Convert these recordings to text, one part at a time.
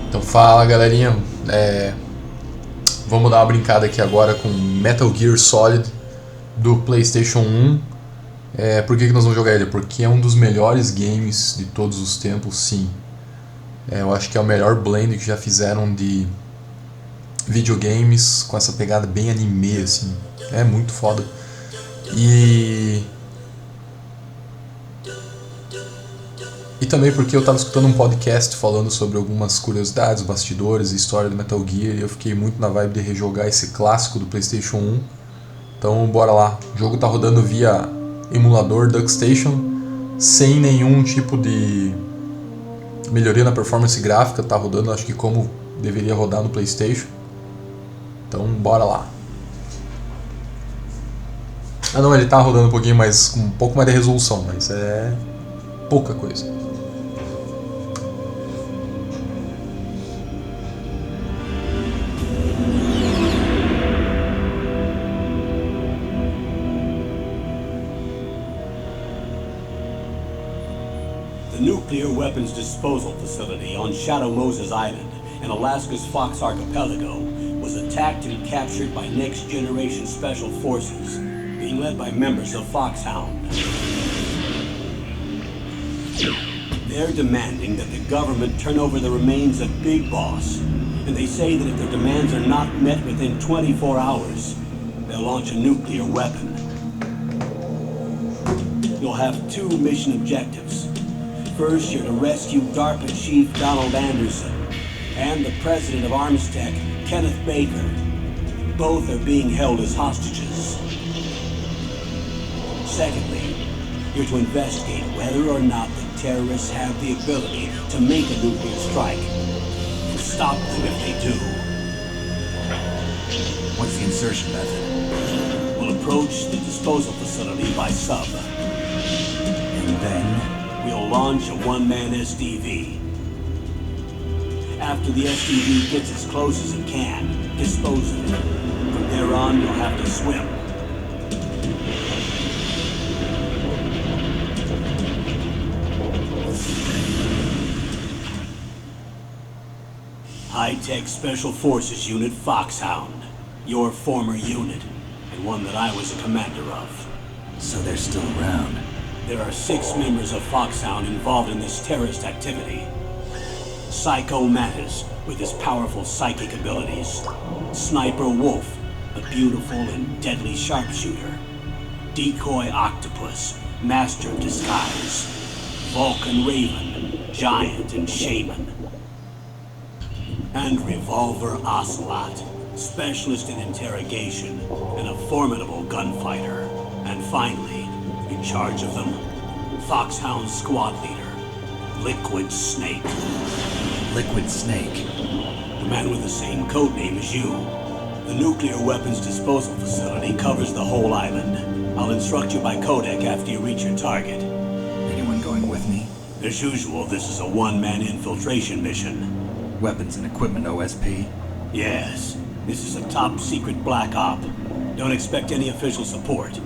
Então fala galerinha, vamos dar uma brincada aqui agora com Metal Gear Solid do PlayStation 1. Por que nós vamos jogar ele? Porque é um dos melhores games de todos os tempos, sim. Eu acho que é o melhor blend que já fizeram de videogames com essa pegada bem anime, assim. É muito foda. E também porque eu estava escutando um podcast falando sobre algumas curiosidades, bastidores e história do Metal Gear, e eu fiquei muito na vibe de rejogar esse clássico do PlayStation 1. Então bora lá. O jogo tá rodando via emulador DuckStation, sem nenhum tipo de melhoria na performance gráfica, tá rodando acho que como deveria rodar no PlayStation. Então bora lá. Ah não, ele tá rodando um pouquinho mais, com um pouco mais de resolução, mas é pouca coisa. The nuclear weapons disposal facility on Shadow Moses Island in Alaska's Fox Archipelago was attacked and captured by next-generation special forces, being led by members of Foxhound. They're demanding that the government turn over the remains of Big Boss, and they say that if their demands are not met within 24 hours, they'll launch a nuclear weapon. You'll have two mission objectives. First, you're to rescue DARPA Chief Donald Anderson and the president of Armstech, Kenneth Baker. Both are being held as hostages. Secondly, you're to investigate whether or not the terrorists have the ability to make a nuclear strike and stop them if they do. What's the insertion method? We'll approach the disposal facility by sub. And then? We'll launch a one-man SDV. After the SDV gets as close as it can, dispose of it. From there on, you'll have to swim. High-Tech Special Forces Unit Foxhound. Your former unit, and one that I was a commander of. So they're still around. There are 6 members of Foxhound involved in this terrorist activity. Psycho Mattis, with his powerful psychic abilities. Sniper Wolf, a beautiful and deadly sharpshooter. Decoy Octopus, master of disguise. Vulcan Raven, giant and shaman. And Revolver Ocelot, specialist in interrogation and a formidable gunfighter. And finally, in charge of them, Foxhound squad leader, Liquid Snake. Liquid Snake? The man with the same codename as you. The nuclear weapons disposal facility covers the whole island. I'll instruct you by codec after you reach your target. Anyone going with me? As usual, this is a one-man infiltration mission. Weapons and equipment OSP? Yes. This is a top-secret black op. Don't expect any official support.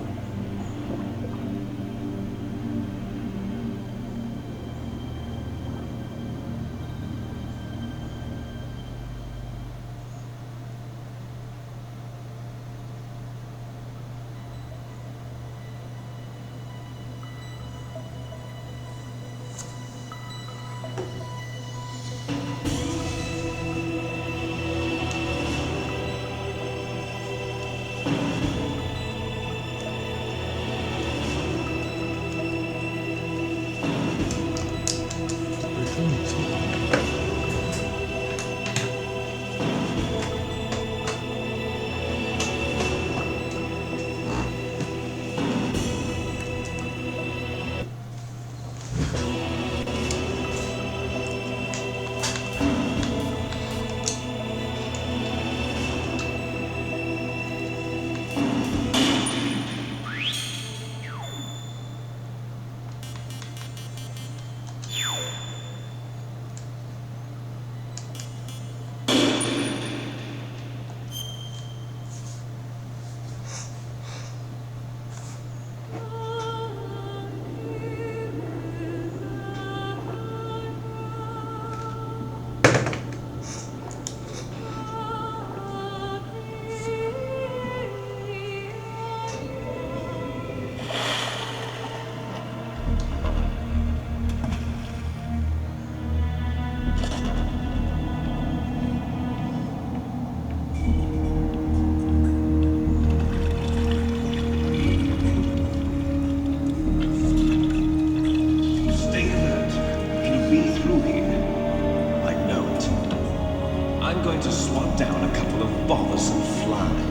I'm going to swat down a couple of bothersome flies.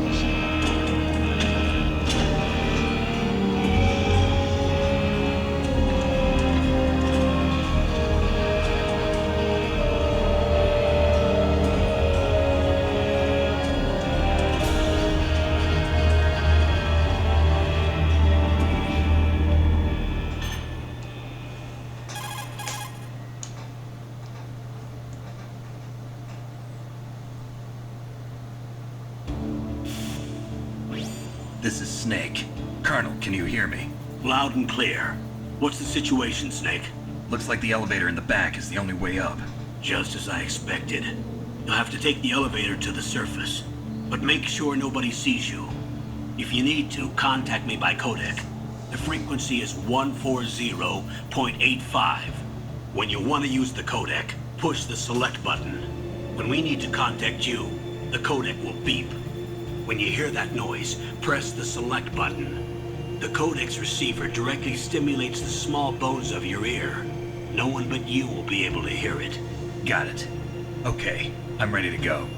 This is Snake. Colonel, can you hear me? Loud and clear. What's the situation, Snake? Looks like the elevator in the back is the only way up. Just as I expected. You'll have to take the elevator to the surface. But make sure nobody sees you. If you need to, contact me by codec. The frequency is 140.85. When you want to use the codec, push the select button. When we need to contact you, the codec will beep. When you hear that noise, press the select button. The codec's receiver directly stimulates the small bones of your ear. No one but you will be able to hear it. Got it. Okay, I'm ready to go.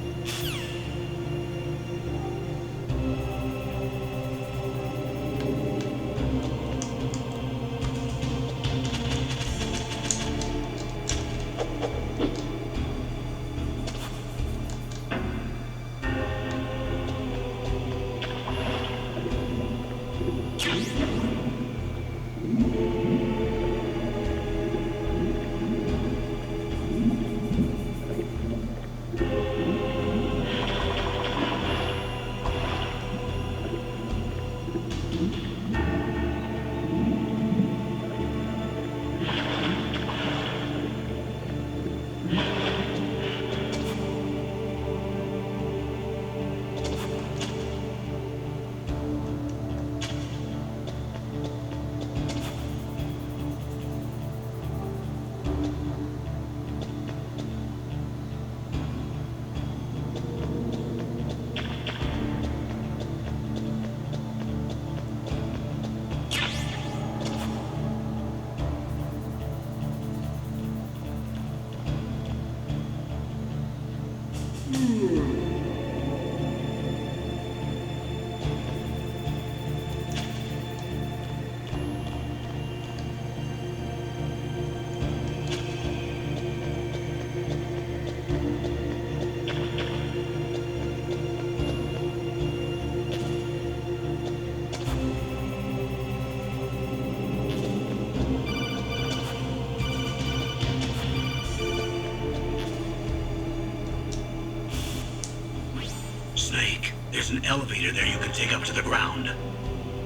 Snake, there's an elevator there you can take up to the ground.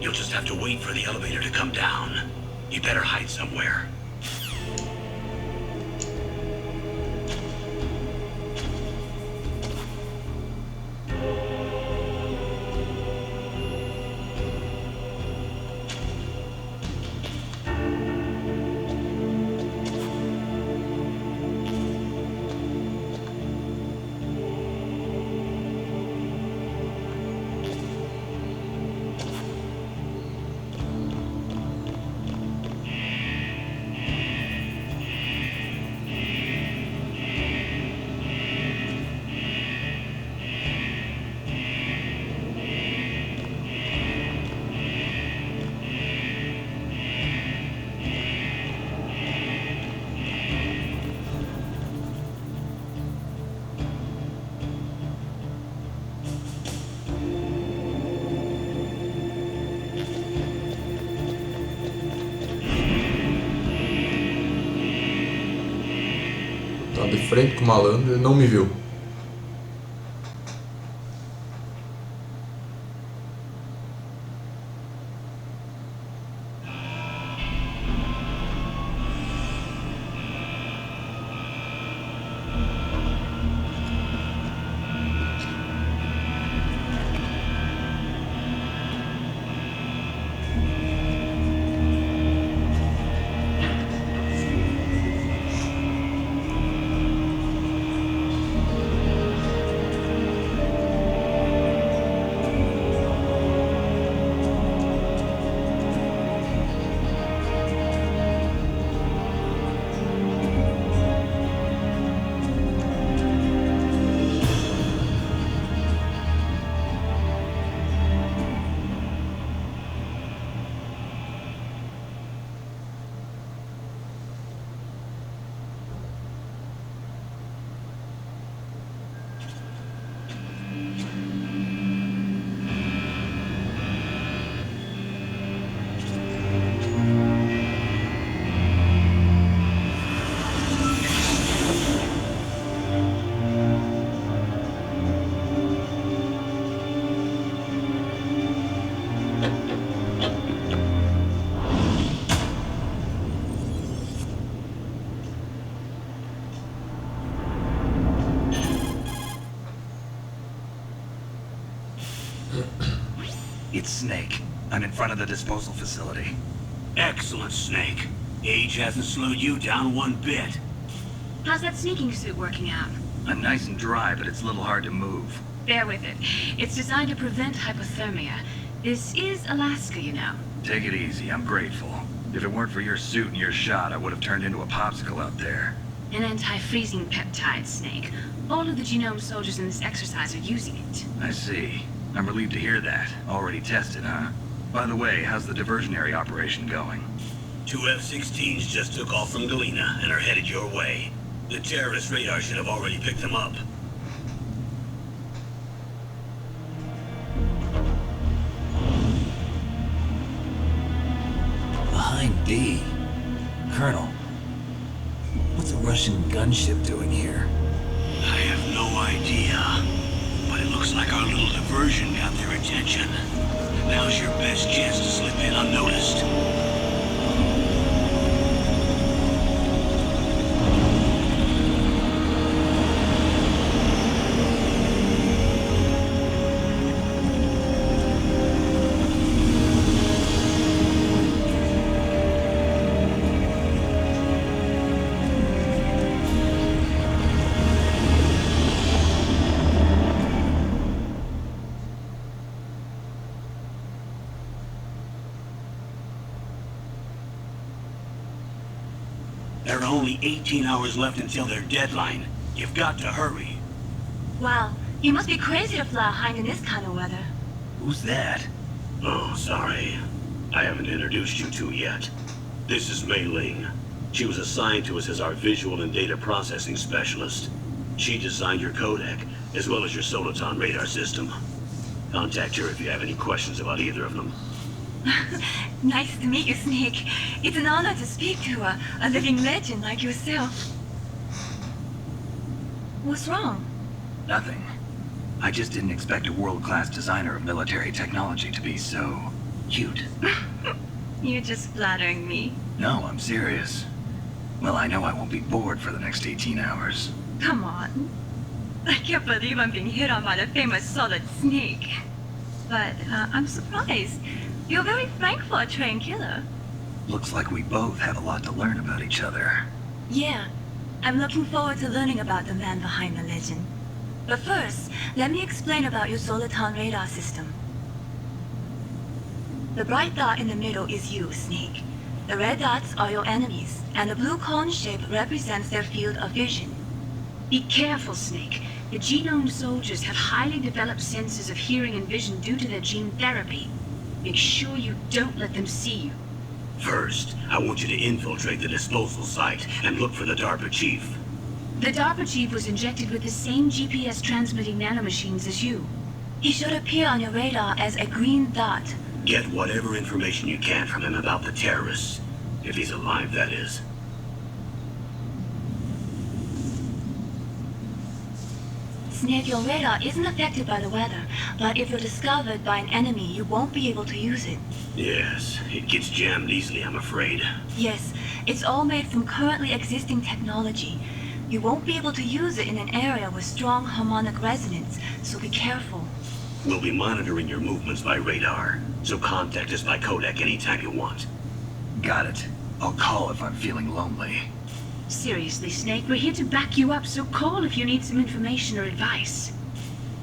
You'll just have to wait for the elevator to come down. You better hide somewhere. Tá de frente com o malandro, ele não me viu. It's Snake. I'm in front of the disposal facility. Excellent, Snake. Age hasn't slowed you down one bit. How's that sneaking suit working out? I'm nice and dry, but it's a little hard to move. Bear with it. It's designed to prevent hypothermia. This is Alaska, you know. Take it easy, I'm grateful. If it weren't for your suit and your shot, I would have turned into a popsicle out there. An anti-freezing peptide, Snake. All of the genome soldiers in this exercise are using it. I see. I'm relieved to hear that. Already tested, huh? By the way, how's the diversionary operation going? 2 F-16s just took off from Galena and are headed your way. The terrorist radar should have already picked them up. Behind B. Colonel, what's a Russian gunship doing here? I have no idea, but it looks like our little diversion got their attention. Now's your best chance to slip in unnoticed. There are only 18 hours left until their deadline. You've got to hurry. Wow, you must be crazy to fly high in this kind of weather. Who's that? Oh, sorry. I haven't introduced you to yet. This is Mei Ling. She was assigned to us as our visual and data processing specialist. She designed your codec, as well as your Soliton radar system. Contact her if you have any questions about either of them. Nice to meet you, Snake. It's an honor to speak to a living legend like yourself. What's wrong? Nothing. I just didn't expect a world-class designer of military technology to be so cute. You're just flattering me. No, I'm serious. Well, I know I won't be bored for the next 18 hours. Come on. I can't believe I'm being hit on by the famous Solid Snake. But I'm surprised. You're very frank for a trained killer. Looks like we both have a lot to learn about each other. Yeah, I'm looking forward to learning about the man behind the legend. But first, let me explain about your Soliton radar system. The bright dot in the middle is you, Snake. The red dots are your enemies, and the blue cone shape represents their field of vision. Be careful, Snake. The genome soldiers have highly developed senses of hearing and vision due to their gene therapy. Make sure you don't let them see you. First, I want you to infiltrate the disposal site and look for the DARPA chief. The DARPA chief was injected with the same GPS transmitting nanomachines as you. He should appear on your radar as a green dot. Get whatever information you can from him about the terrorists. If he's alive, that is. Snake, your radar isn't affected by the weather, but if you're discovered by an enemy, you won't be able to use it. Yes, it gets jammed easily, I'm afraid. Yes, it's all made from currently existing technology. You won't be able to use it in an area with strong harmonic resonance, so be careful. We'll be monitoring your movements by radar, so contact us by codec anytime you want. Got it. I'll call if I'm feeling lonely. Seriously, Snake, we're here to back you up, so call if you need some information or advice.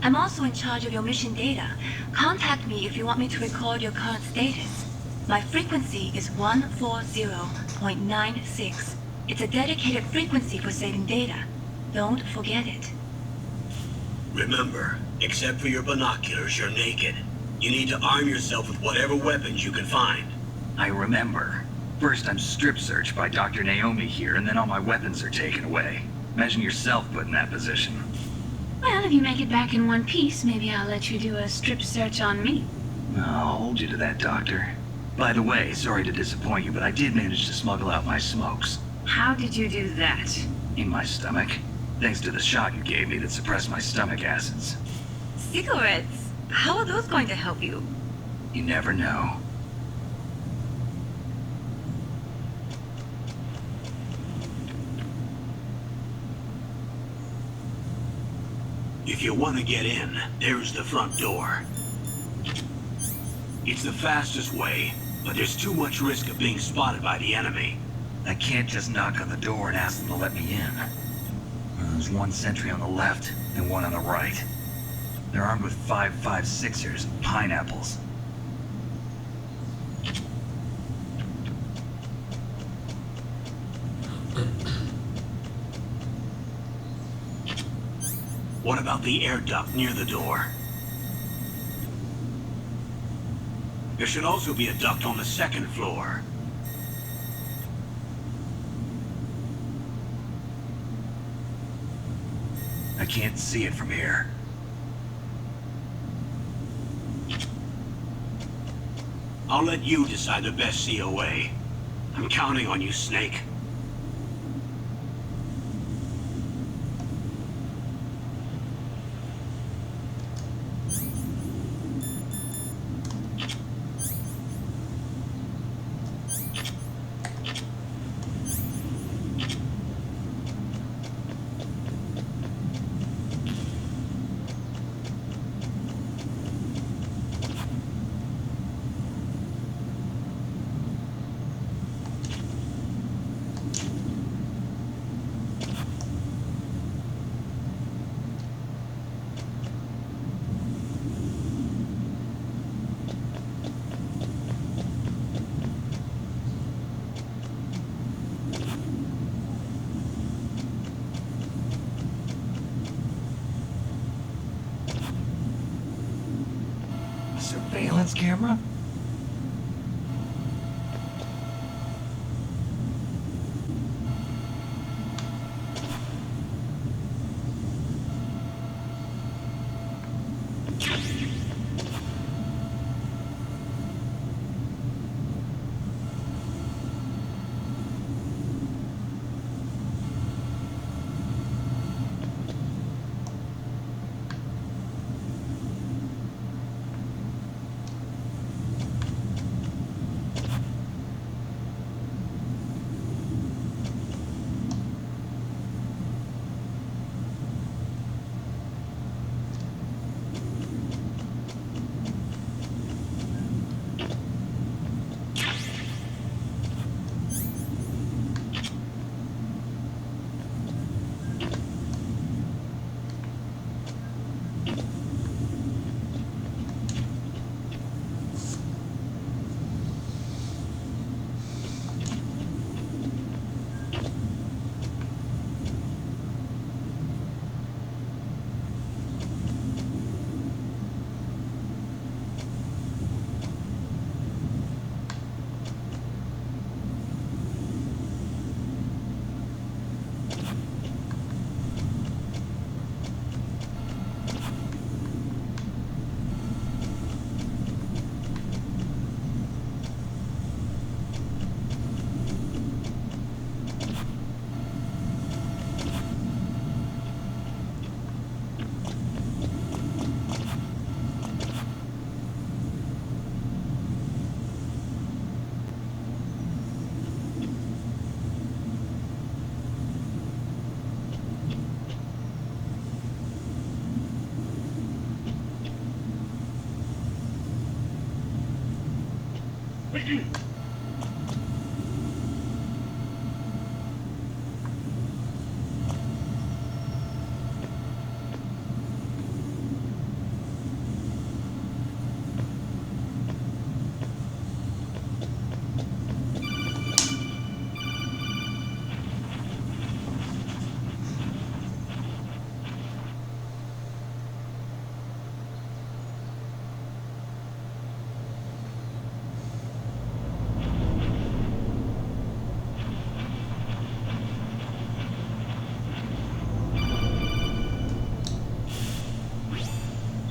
I'm also in charge of your mission data. Contact me if you want me to record your current status. My frequency is 140.96. It's a dedicated frequency for saving data. Don't forget it. Remember, except for your binoculars, you're naked. You need to arm yourself with whatever weapons you can find. I remember. First I'm strip searched by Dr. Naomi here, and then all my weapons are taken away. Imagine yourself put in that position. Well, if you make it back in one piece, maybe I'll let you do a strip search on me. I'll hold you to that, Doctor. By the way, sorry to disappoint you, but I did manage to smuggle out my smokes. How did you do that? In my stomach. Thanks to the shot you gave me that suppressed my stomach acids. Cigarettes? How are those going to help you? You never know. If you want to get in, there's the front door. It's the fastest way, but there's too much risk of being spotted by the enemy. I can't just knock on the door and ask them to let me in. There's one sentry on the left and one on the right. They're armed with 5.56ers and pineapples. What about the air duct near the door? There should also be a duct on the second floor. I can't see it from here. I'll let you decide the best COA. I'm counting on you, Snake. Surveillance camera?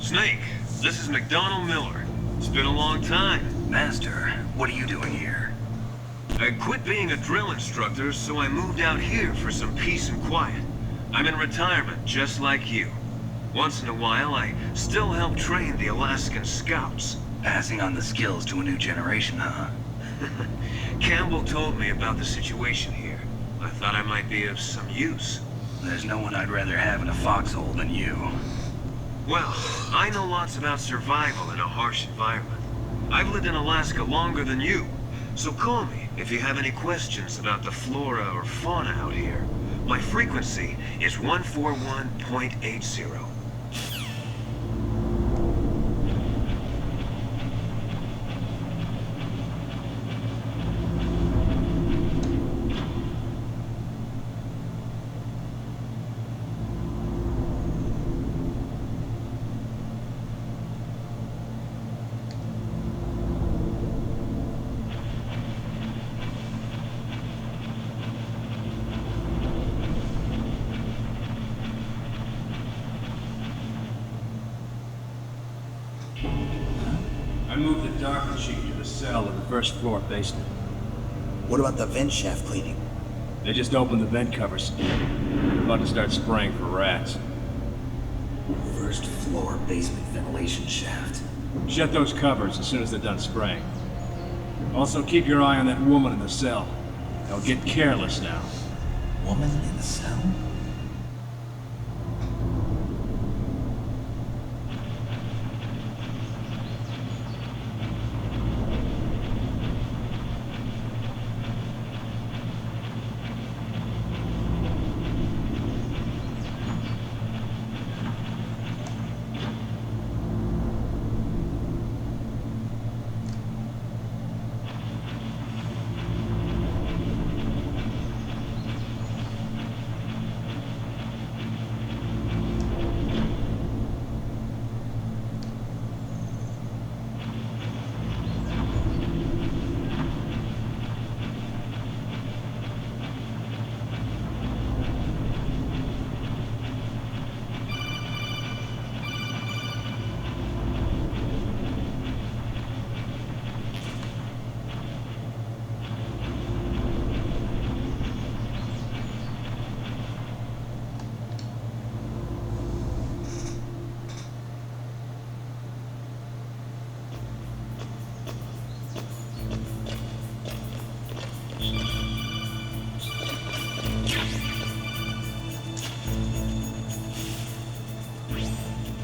Snake, this is McDonald Miller. It's been a long time. Master, what are you doing here? I quit being a drill instructor, so I moved out here for some peace and quiet. I'm in retirement, just like you. Once in a while, I still help train the Alaskan Scouts. Passing on the skills to a new generation, huh? Campbell told me about the situation here. I thought I might be of some use. There's no one I'd rather have in a foxhole than you. Well, I know lots about survival in a harsh environment. I've lived in Alaska longer than you, so call me if you have any questions about the flora or fauna out here. My frequency is 141.80. I moved the dock sheet to the cell in the first floor basement. What about the vent shaft cleaning? They just opened the vent covers. They're about to start spraying for rats. First floor basement ventilation shaft. Shut those covers as soon as they're done spraying. Also keep your eye on that woman in the cell. They'll get careless now. Woman in the cell?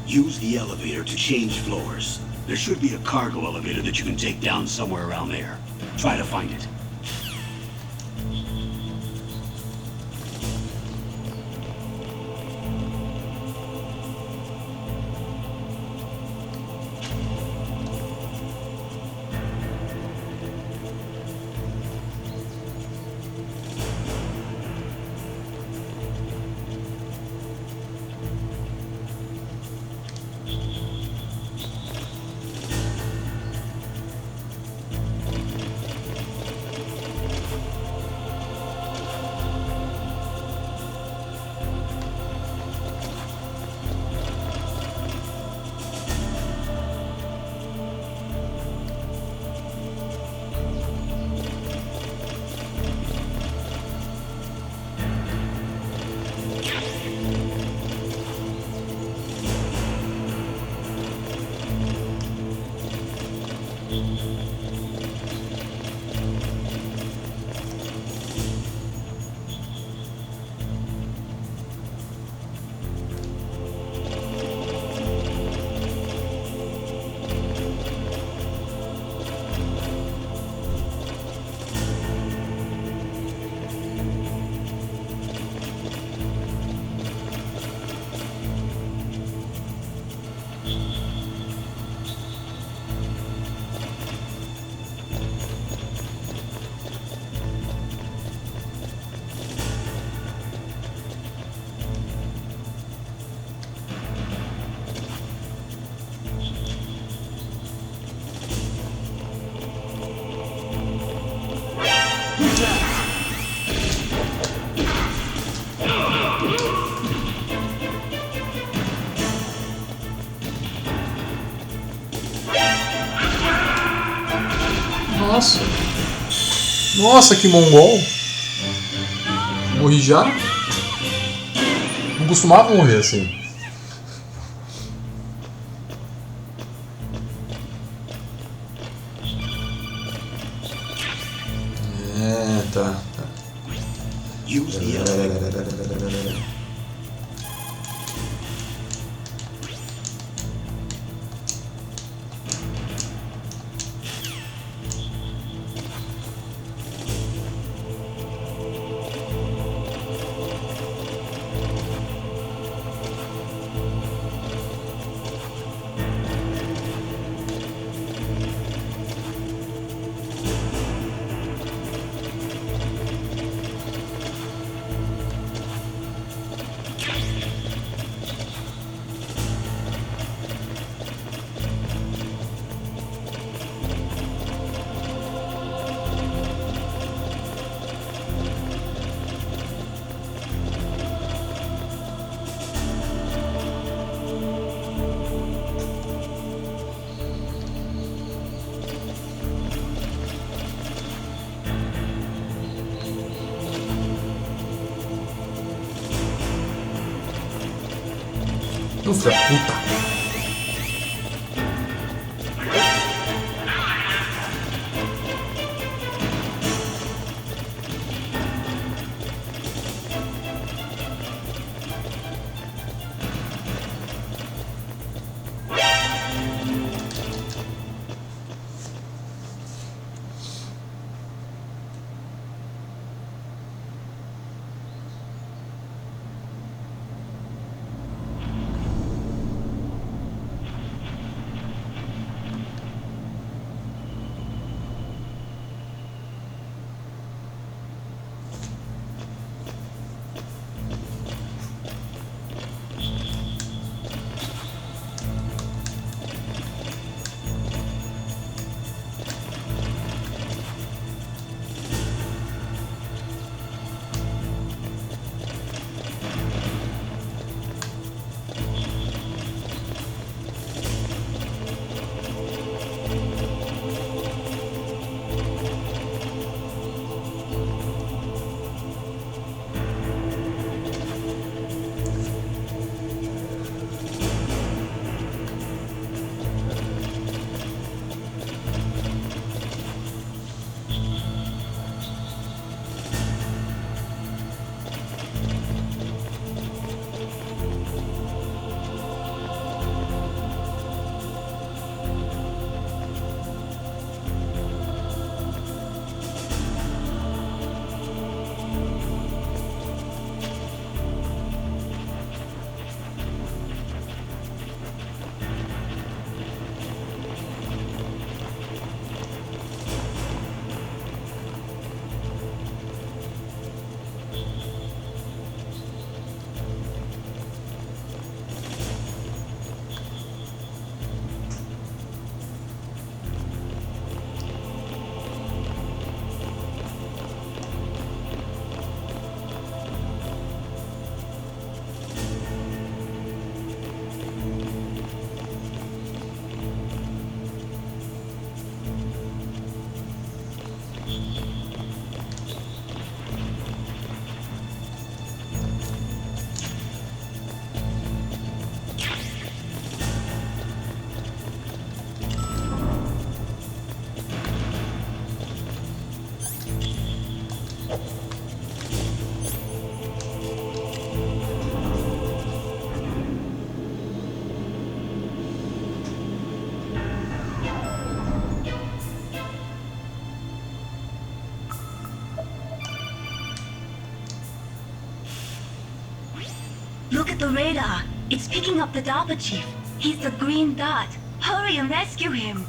Use the elevator to change floors. There should be a cargo elevator that you can take down somewhere around there. Try to find it. Nossa. Nossa, que mongol. Morri já? Não costumava morrer assim. É, tá. Use the elevator. Tu filho da puta. Look at the radar. It's picking up the Dapper Chief. He's the green dot. Hurry and rescue him.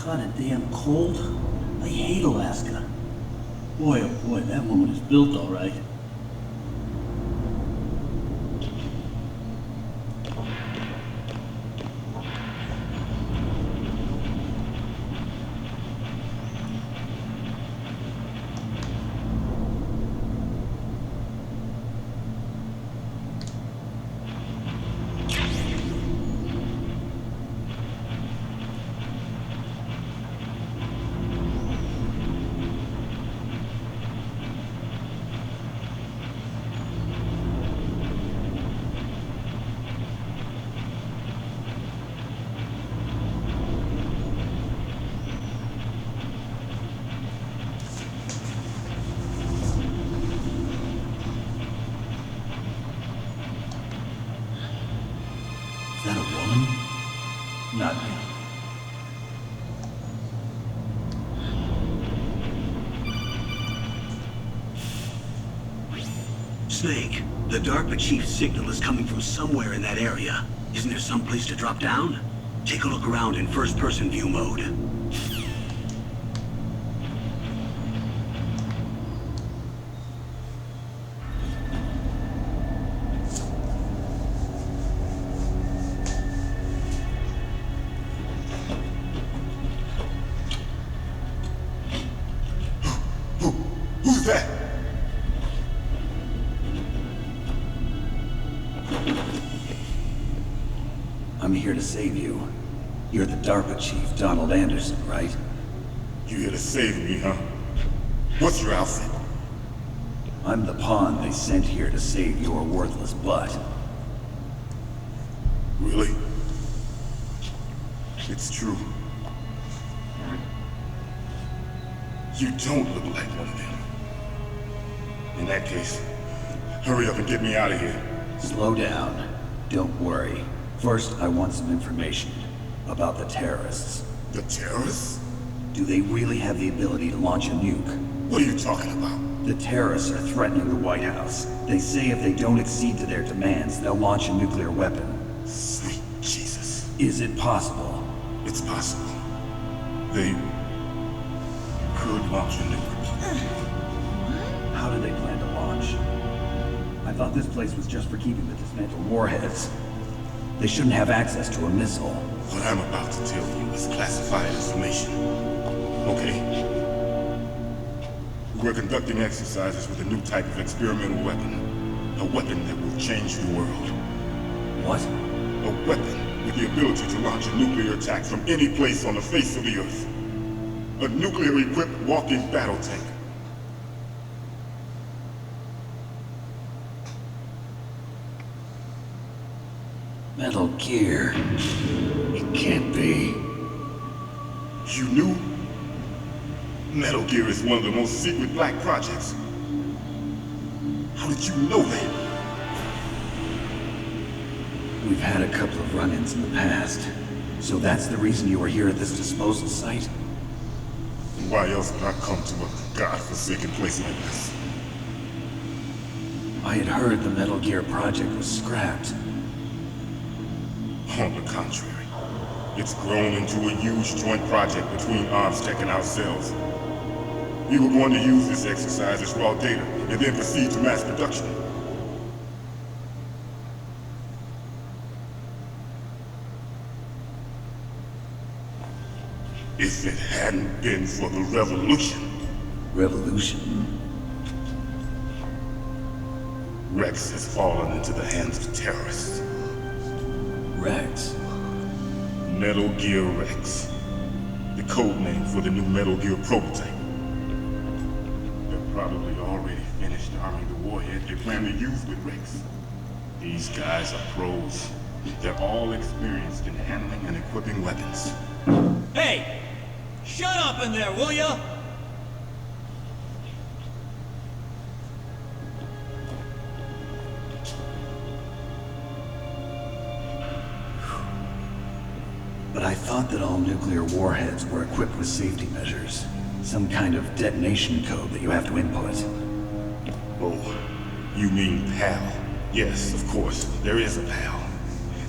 Kinda damn cold. I hate Alaska. Boy, oh boy, that woman is built all right. Is that a woman? Not me. Snake, the DARPA Chief's signal is coming from somewhere in that area. Isn't there some place to drop down? Take a look around in first-person view mode. Who's that? I'm here to save you. You're the DARPA chief, Donald Anderson, right? You here to save me, huh? What's your outfit? I'm the pawn they sent here to save your worthless butt. Really? It's true. You don't look like one of them. In that case, hurry up and get me out of here. Slow down. Don't worry. First, I want some information about the terrorists. The terrorists? Do they really have the ability to launch a nuke? What are you talking about? The terrorists are threatening the White House. They say if they don't accede to their demands, they'll launch a nuclear weapon. Sweet Jesus. Is it possible? It's possible. They could launch a nuke. How do they plan to launch? I thought this place was just for keeping the dismantled warheads. They shouldn't have access to a missile. What I'm about to tell you is classified information. Okay? We're conducting exercises with a new type of experimental weapon. A weapon that will change the world. What? A weapon with the ability to launch a nuclear attack from any place on the face of the Earth. A nuclear-equipped walking battle tank. Metal Gear. It can't be. You knew? Metal Gear is one of the most secret black projects. How did you know that? We've had a couple of run-ins in the past. So that's the reason you were here at this disposal site? Why else would I come to a godforsaken place like this? I had heard the Metal Gear project was scrapped. On the contrary, it's grown into a huge joint project between ArmsTech and ourselves. We were going to use this exercise as raw data and then proceed to mass production. If it hadn't been for the revolution... Revolution? Rex has fallen into the hands of terrorists. Rex? Metal Gear Rex. The code name for the new Metal Gear prototype. They're probably already finished arming the warhead they plan to use with Rex. These guys are pros. They're all experienced in handling and equipping weapons. Hey! Shut up in there, will ya? But I thought that all nuclear warheads were equipped with safety measures. Some kind of detonation code that you have to input. Oh, you mean PAL? Yes, of course, there is a PAL.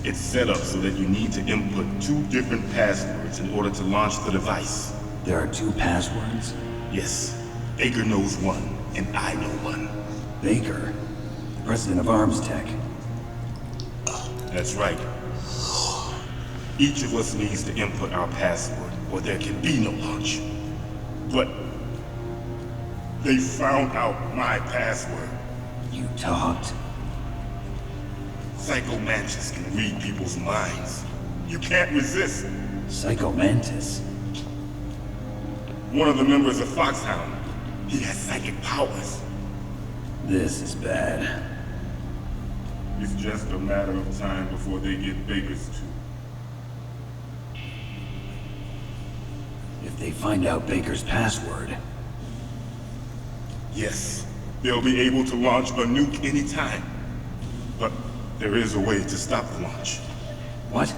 It's set up so that you need to input 2 different passwords in order to launch the device. There are 2 passwords? Yes. Baker knows one, and I know one. Baker? President of ArmsTech. That's right. Each of us needs to input our password, or there can be no launch. But they found out my password. You talked? Psycho Mantis can read people's minds. You can't resist. Psycho Mantis? One of the members of Foxhound. He has psychic powers. This is bad. It's just a matter of time before they get Baker's too. If they find out Baker's password... Yes, they'll be able to launch a nuke anytime. But there is a way to stop the launch. What?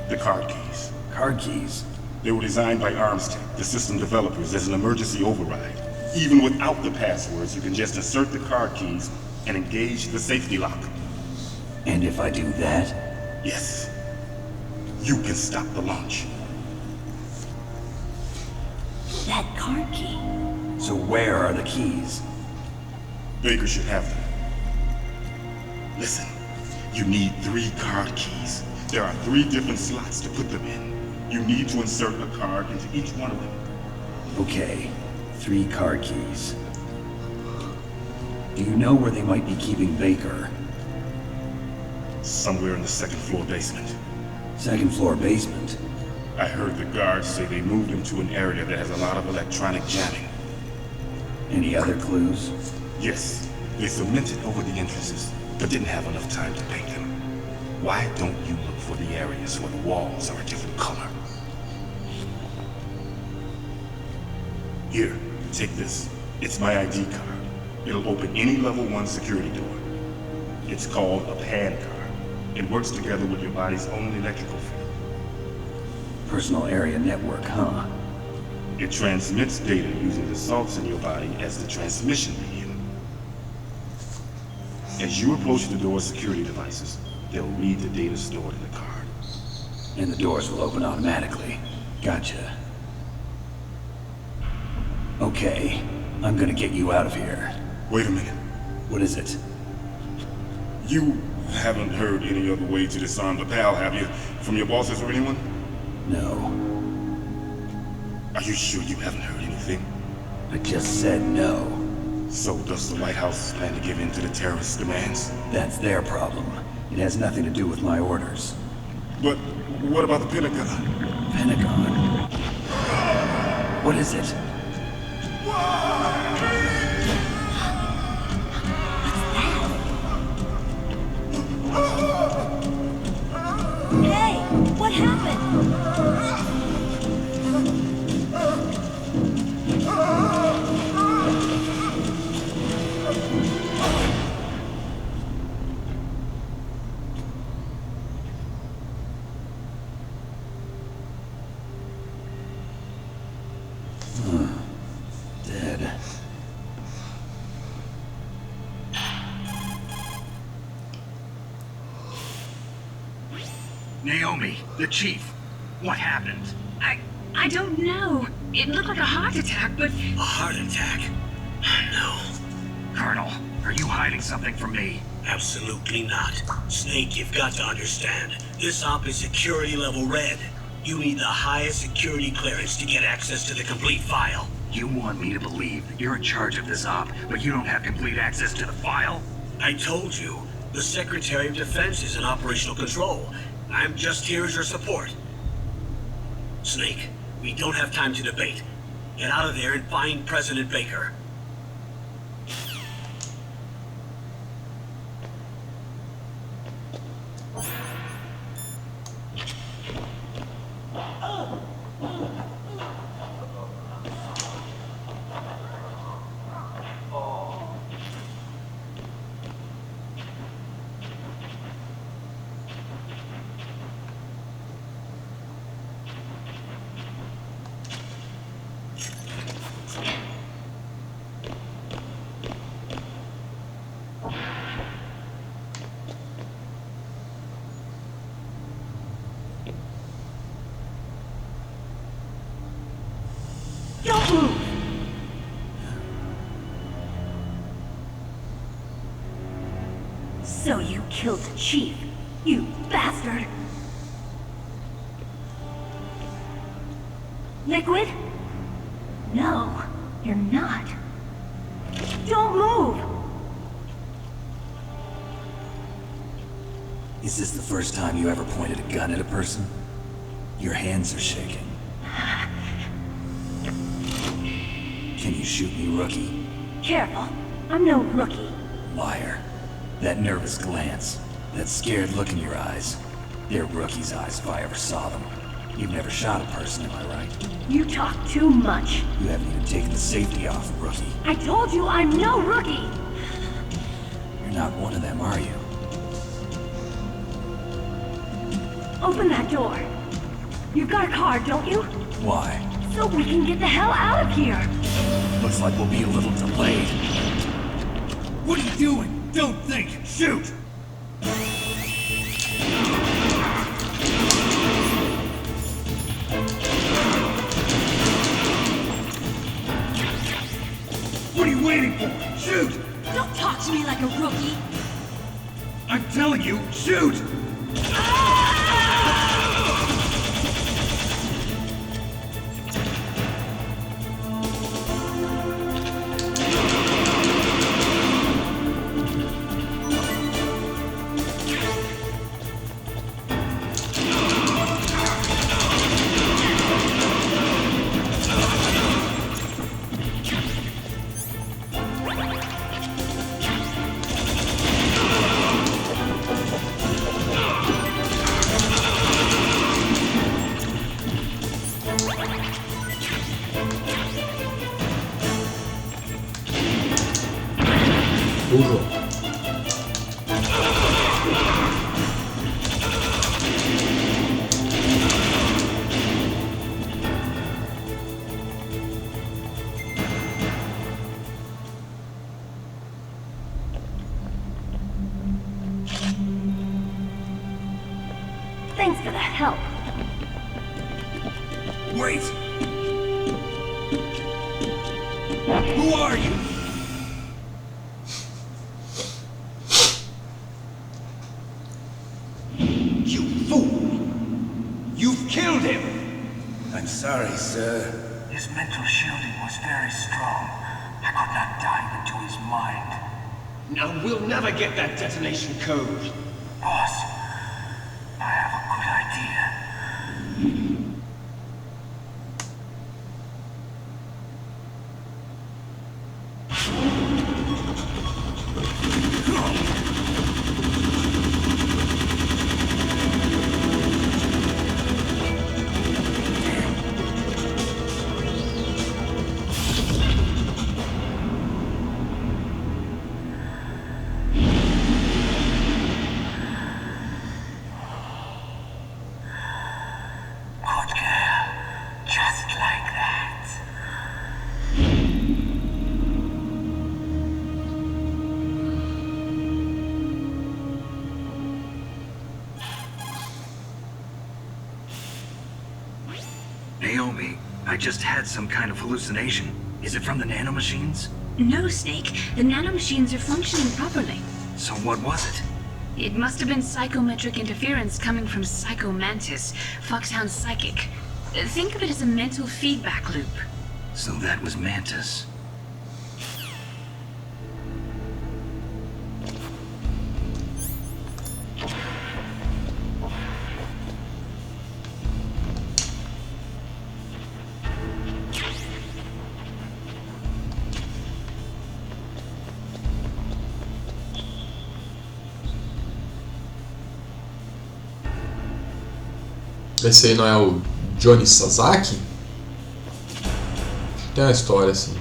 The card keys. Card keys? They were designed by ArmsTech, the system developers, as an emergency override. Even without the passwords, you can just insert the card keys and engage the safety lock. And if I do that? Yes. You can stop the launch. That card key. So where are the keys? Baker should have them. Listen, you need 3 card keys. There are 3 different slots to put them in. You need to insert a card into each one of them. Okay. 3 car keys. Do you know where they might be keeping Baker? Somewhere in the second floor basement. Second floor basement? I heard the guards say they moved him to an area that has a lot of electronic jamming. Any other clues? Yes, they cemented over the entrances, but didn't have enough time to paint them. Why don't you look for the areas where the walls are a different color? Here, take this. It's my ID card. It'll open any level 1 security door. It's called a PAN card. It works together with your body's own electrical field. Personal area network, huh? It transmits data using the salts in your body as the transmission medium. As you approach the door's security devices, they'll read the data stored in the card. And the doors will open automatically. Gotcha. Okay, I'm gonna get you out of here. Wait a minute. What is it? You haven't heard any other way to disarm the PAL, have you? From your bosses or anyone? No. Are you sure you haven't heard anything? I just said no. So does the White House plan to give in to the terrorists' demands? That's their problem. It has nothing to do with my orders. But what about the Pentagon? Pentagon? What is it? Hey, what happened? Dead. Naomi, the chief. What happened? I don't know. It looked like a heart attack, but... A heart attack? No. Colonel, are you hiding something from me? Absolutely not. Snake, you've got to understand. This op is security level red. You need the highest security clearance to get access to the complete file. You want me to believe that you're in charge of this op, but you don't have complete access to the file? I told you, the Secretary of Defense is in operational control. I'm just here as your support. Snake, we don't have time to debate. Get out of there and find President Baker. Don't move! So you killed the chief, you bastard! Liquid? No, you're not. Don't move! Is this the first time you ever pointed a gun at a person? Your hands are shaking. Can you shoot me, rookie? Careful, I'm no rookie. Liar. That nervous glance, that scared look in your eyes. They're rookie's eyes if I ever saw them. You've never shot a person, am I right? You talk too much. You haven't even taken the safety off, rookie. I told you I'm no rookie! You're not one of them, are you? Open that door. You've got a card, don't you? Why? So we can get the hell out of here! Looks like we'll be a little delayed. What are you doing? Don't think! Shoot! What are you waiting for? Shoot! Don't talk to me like a rookie! I'm telling you, shoot! do jogo. Thanks for the help. Wait! Who are you? You fool! You've killed him! I'm sorry, sir. His mental shielding was very strong. I could not dive into his mind. Now we'll never get that detonation code. Boss, I have a good idea. Naomi, I just had some kind of hallucination. Is it from the nanomachines? No, Snake. The nanomachines are functioning properly. So what was it? It must have been psychometric interference coming from Psycho Mantis, Foxhound's psychic. Think of it as a mental feedback loop. So that was Mantis. Esse aí não é o Johnny Sasaki? Tem uma história assim.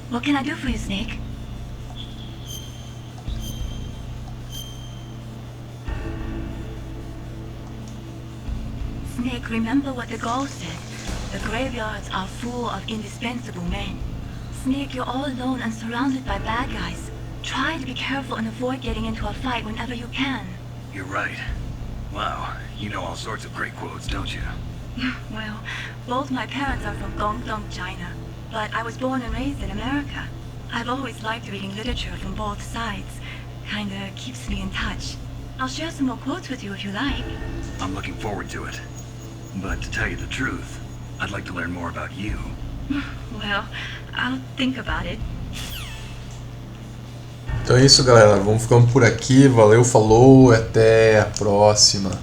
What can I do for you, Snake? Snake, remember what the Gaul said. The graveyards are full of indispensable men. Snake, you're all alone and surrounded by bad guys. Try to be careful and avoid getting into a fight whenever you can. You're right. Wow, you know all sorts of great quotes, don't you? Well, both my parents are from Guangdong, China. But I was born and raised in America. I've always liked reading literature from both sides. Kinda keeps me in touch. I'll share some more quotes with you if you like. I'm looking forward to it. But to tell you the truth, I'd like to learn more about you. Well, I'll think about it. Então é isso, galera. Vamos ficando por aqui. Valeu, falou, até a próxima.